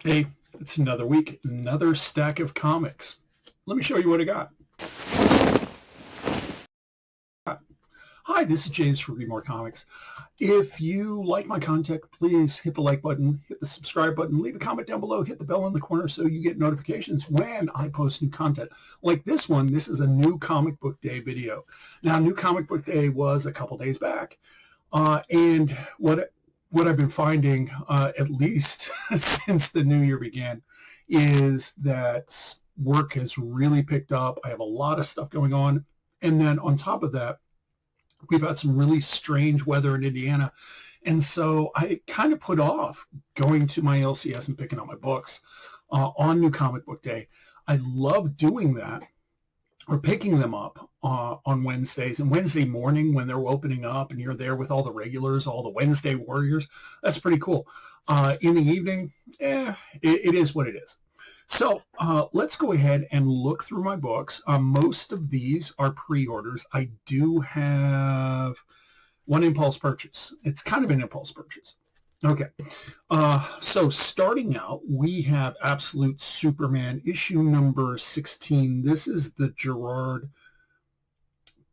Hey, it's another week, another stack of comics. Let me show you what I got. Hi, this is James for Read More Comics. If you like my content, please hit the like button, hit the subscribe button, leave a comment down below, hit the bell in the corner so you get notifications when I post new content. Like this one, this is a new comic book day video. Now, new comic book day was a couple days back. And what I've been finding, at least since the new year began, is that work has really picked up. I have a lot of stuff going on. And then on top of that, we've had some really strange weather in Indiana. And so I kind of put off going to my LCS and picking up my books on New Comic Book Day. I love doing that, or picking them up on Wednesdays. And Wednesday morning when they're opening up and you're there with all the regulars, all the Wednesday warriors, that's pretty cool. In the evening, it is what it is. So let's go ahead and look through my books. Most of these are pre-orders. I do have one impulse purchase. It's kind of an impulse purchase. Okay, so starting out, we have Absolute Superman issue number 16. This is the Gerard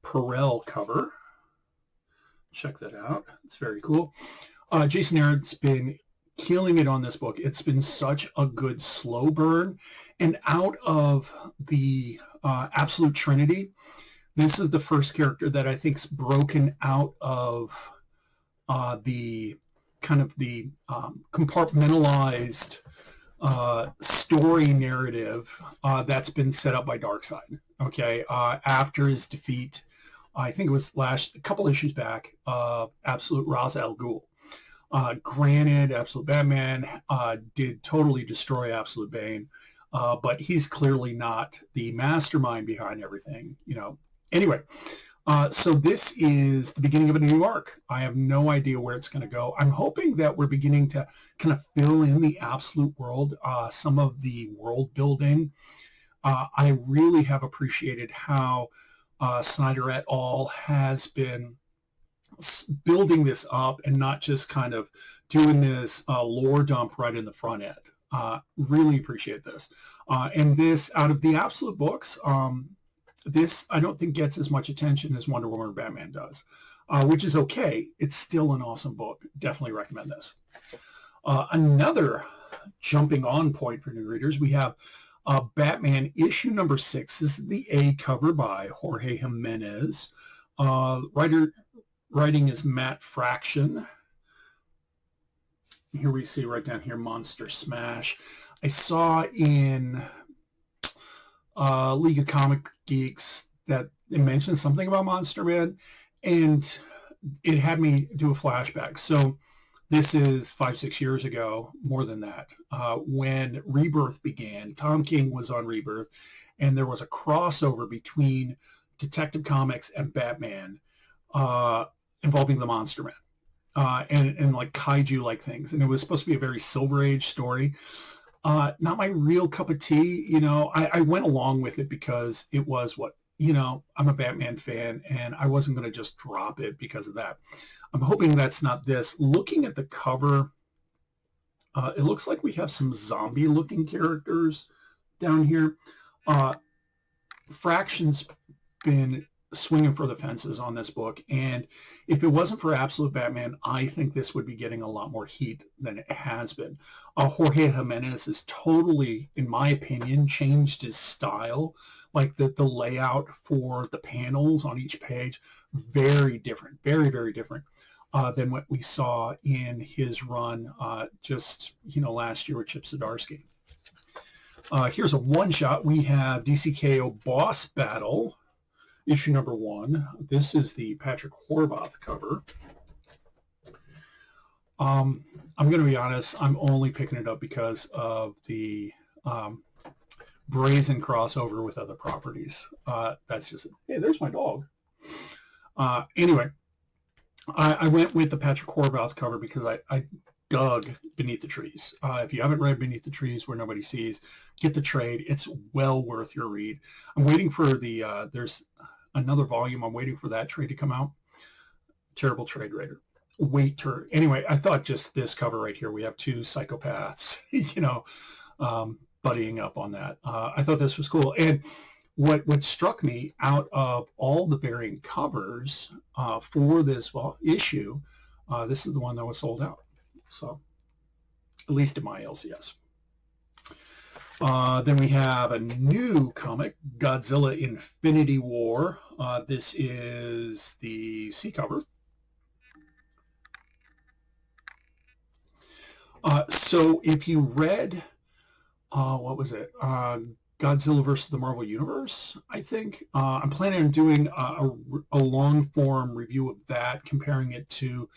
Perel cover. Check that out. It's very cool. Jason Aaron's been killing it on this book. It's been such a good slow burn. And out of the Absolute Trinity, this is the first character that I think's broken out of the kind of the compartmentalized story narrative that's been set up by Darkseid. Okay, after his defeat, I think it was a couple issues back, Absolute Ra's al Ghul. Granted, Absolute Batman did totally destroy Absolute Bane, but he's clearly not the mastermind behind everything, you know. Anyway, so this is the beginning of a new arc. I have no idea where it's going to go. I'm hoping that we're beginning to kind of fill in the Absolute world, some of the world building. I really have appreciated how Snyder et al. Has been building this up and not just kind of doing this lore dump right in the front end. Really appreciate this. And this, out of the Absolute books, this I don't think gets as much attention as Wonder Woman or Batman does, which is okay. It's still an awesome book. Definitely recommend this. Another jumping on point for new readers, we have Batman issue number 6. This is the A cover by Jorge Jimenez. Writing is Matt Fraction. Here we see right down here, Monster Smash. I saw in League of Comic Geeks that it mentioned something about Monster Man, and it had me do a flashback. So this is 5-6 years ago, more than that, when Rebirth began. Tom King was on Rebirth, and there was a crossover between Detective Comics and Batman involving the Monster Man and like kaiju-like things. And it was supposed to be a very Silver Age story. Not my real cup of tea, you know. I went along with it because it was what, you know, I'm a Batman fan, and I wasn't going to just drop it because of that. I'm hoping that's not this. Looking at the cover, it looks like we have some zombie-looking characters down here. Fraction's been swinging for the fences on this book, and if it wasn't for Absolute Batman, I think this would be getting a lot more heat than it has been. Jorge Jimenez has totally, in my opinion, changed his style. Like the layout for the panels on each page, very different, very, very different than what we saw in his run just, you know, last year with Chip Zdarsky. Here's a one-shot. We have DCKO Boss Battle, issue number 1. This is the Patrick Horvath cover. I'm going to be honest, I'm only picking it up because of the brazen crossover with other properties. That's just, hey, there's my dog. Anyway, I went with the Patrick Horvath cover because I dug Beneath the Trees. If you haven't read Beneath the Trees, Where Nobody Sees, get the trade. It's well worth your read. I'm waiting for the, there's another volume. I'm waiting for that trade to come out. Terrible trade raider. wait to, anyway, I thought just this cover right here, we have two psychopaths, you know, buddying up on that. I thought this was cool. And what struck me out of all the variant covers for this issue, this is the one that was sold out. So, at least in my LCS. Then we have a new comic, Godzilla Infinity War. This is the C cover. So if you read, what was it? Godzilla versus the Marvel Universe, I think. I'm planning on doing a long-form review of that, comparing it to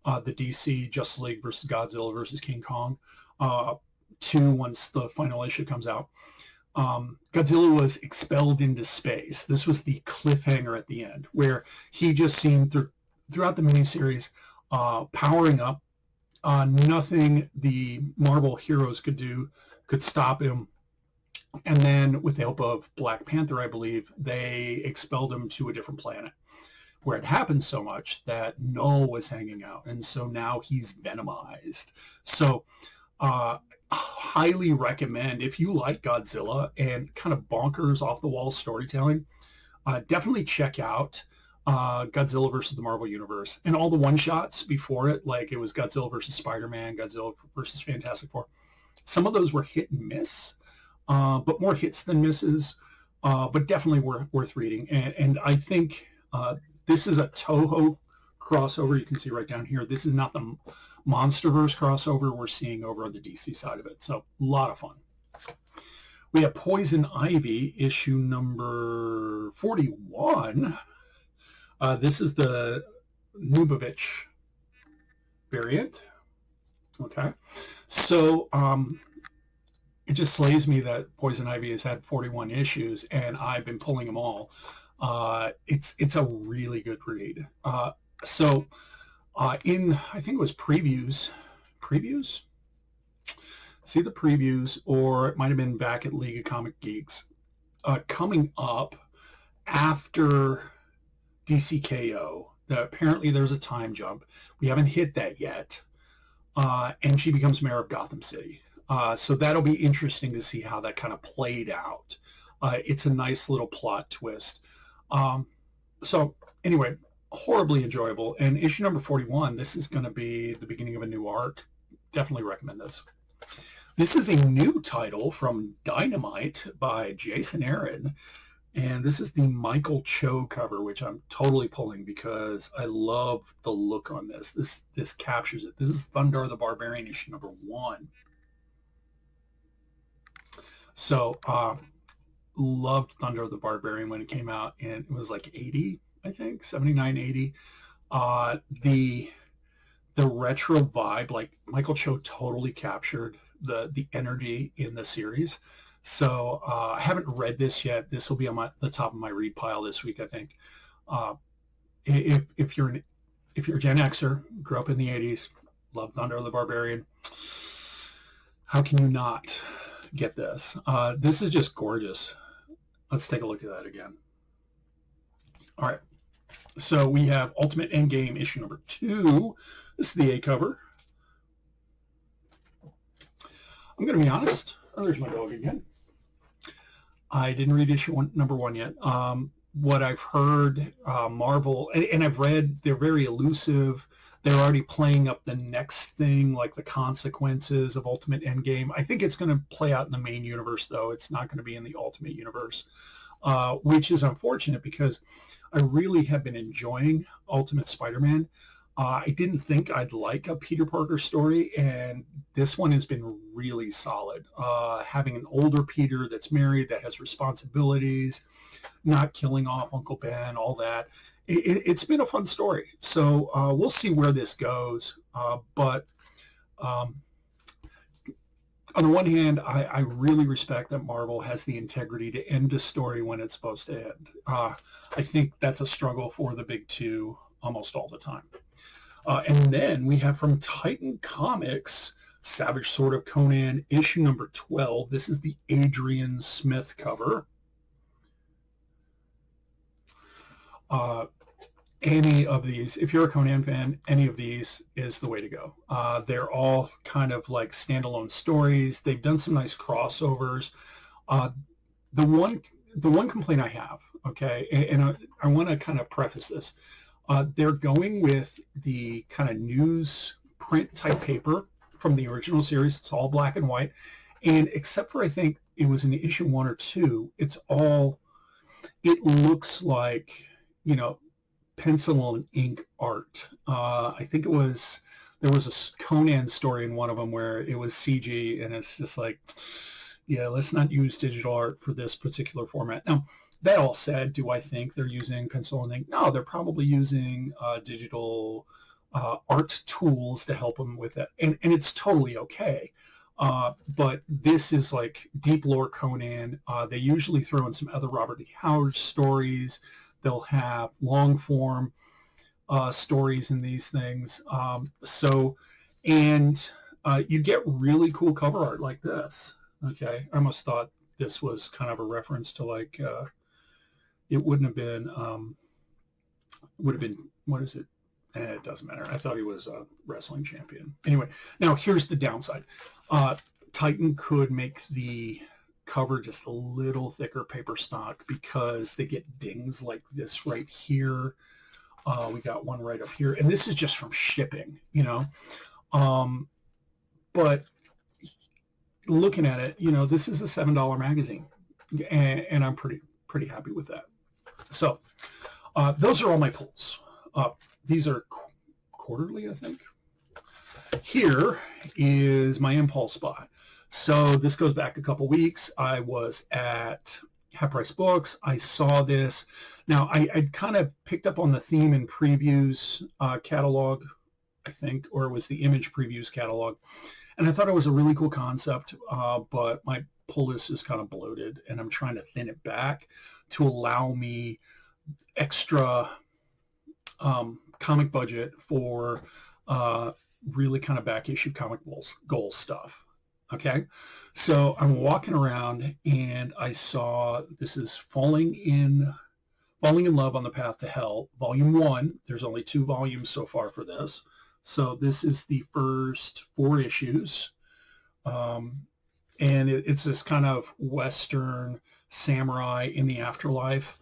the DC Justice League versus Godzilla versus King Kong 2 once the final issue comes out. Godzilla was expelled into space. This was the cliffhanger at the end, where he just seemed throughout the miniseries powering up. Nothing the Marvel heroes could do could stop him. And then with the help of Black Panther, I believe, they expelled him to a different planet where it happened so much that Null was hanging out. And so now he's venomized. So highly recommend, if you like Godzilla and kind of bonkers off-the-wall storytelling, definitely check out Godzilla versus the Marvel Universe. And all the one-shots before it, like it was Godzilla versus Spider-Man, Godzilla versus Fantastic Four. Some of those were hit and miss. But more hits than misses, but definitely worth reading. And I think this is a Toho crossover. You can see right down here. This is not the Monsterverse crossover we're seeing over on the DC side of it. So a lot of fun. We have Poison Ivy, issue number 41. This is the Nubovich variant. Okay. So it just slays me that Poison Ivy has had 41 issues, and I've been pulling them all. It's a really good read. In, I think it was previews? See the previews, or it might have been back at League of Comic Geeks. Coming up after DCKO, apparently there's a time jump. We haven't hit that yet. And she becomes mayor of Gotham City. So that'll be interesting to see how that kind of played out. It's a nice little plot twist. So anyway, horribly enjoyable. And issue number 41, this is going to be the beginning of a new arc. Definitely recommend this. This is a new title from Dynamite by Jason Aaron. And this is the Michael Cho cover, which I'm totally pulling because I love the look on this. This captures it. This is Thundarr the Barbarian, issue number 1. So loved Thundarr the Barbarian when it came out, and it was like 80, I think, 79, 80. The retro vibe, like Michael Cho totally captured the energy in the series. So I haven't read this yet. This will be on the top of my read pile this week, I think. If you're a Gen Xer, grew up in the 80s, love Thundarr the Barbarian, how can you not get this? This is just gorgeous. Let's take a look at that again. All right. So we have Ultimate Endgame issue number 2. This is the A cover. I'm going to be honest. Oh, there's my dog again. I didn't read issue number 1 yet. What I've heard, Marvel, and I've read, they're very elusive. They're already playing up the next thing, like the consequences of Ultimate Endgame. I think it's going to play out in the main universe, though. It's not going to be in the Ultimate Universe, which is unfortunate because I really have been enjoying Ultimate Spider-Man. I didn't think I'd like a Peter Parker story, and this one has been really solid. Having an older Peter that's married, that has responsibilities, not killing off Uncle Ben, all that. It's been a fun story. So we'll see where this goes. But on the one hand, I really respect that Marvel has the integrity to end a story when it's supposed to end. I think that's a struggle for the big two almost all the time. And then we have from Titan Comics, Savage Sword of Conan, issue number 12. This is the Adrian Smith cover. any of these, if you're a Conan fan, any of these is the way to go. They're all kind of like standalone stories. They've done some nice crossovers. The one complaint I have, okay, and I want to kind of preface this. They're going with the kind of news print type paper from the original series. It's all black and white. And except for, I think it was in issue 1 or 2, it looks like, you know, pencil and ink art. I think there was a Conan story in one of them where it was CG, and it's just like, yeah, let's not use digital art for this particular format. Now, that all said, do I think they're using pencil and ink? No, they're probably using digital art tools to help them with that, and it's totally okay. But this is like deep lore Conan. They usually throw in some other Robert E. Howard stories. They'll have long form stories in these things. You get really cool cover art like this. Okay, I almost thought this was kind of a reference to like, it wouldn't have been, would have been, what is it? It doesn't matter. I thought he was a wrestling champion. Anyway, now here's the downside. Titan could make the cover just a little thicker paper stock because they get dings like this right here. We got one right up here, and this is just from shipping, you know. But looking at it, you know, this is a $7 magazine, and I'm pretty happy with that. So those are all my pulls. These are quarterly, I think. Here is my impulse buy. So this goes back a couple weeks. I was at Half Price Books. I saw this. Now, I kind of picked up on the theme and previews catalog, I think, or it was the image previews catalog. And I thought it was a really cool concept, but my pull list is kind of bloated, and I'm trying to thin it back to allow me extra comic budget for really kind of back issue comic goal stuff. Okay, so I'm walking around and I saw this is Falling in Love on the Path to Hell, Volume 1. There's only 2 volumes so far for this. So this is the first 4 issues. And it's this kind of Western samurai in the afterlife.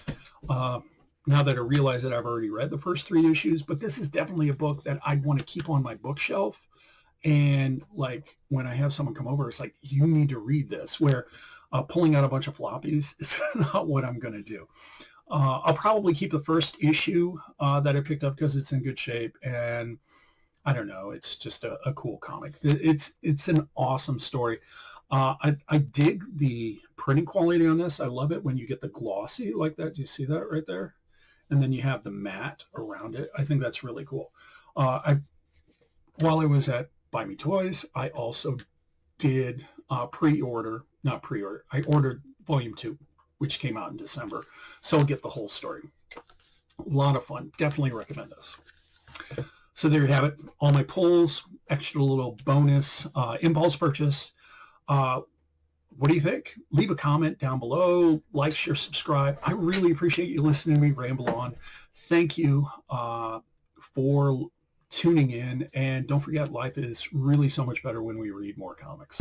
Now that I realize that I've already read the first 3 issues, but this is definitely a book that I want to keep on my bookshelf. And like when I have someone come over, it's like, you need to read this, where pulling out a bunch of floppies is not what I'm going to do. I'll probably keep the first issue that I picked up because it's in good shape. And I don't know, it's just a cool comic. It's an awesome story. I dig the printing quality on this. I love it when you get the glossy like that. Do you see that right there? And then you have the matte around it. I think that's really cool. While I was at Buy Me Toys, I also did I ordered Volume 2, which came out in December. So I'll get the whole story. A lot of fun. Definitely recommend this. So there you have it. All my pulls, extra little bonus impulse purchase. What do you think? Leave a comment down below. Like, share, subscribe. I really appreciate you listening to me ramble on. Thank you for tuning in. And don't forget, life is really so much better when we read more comics.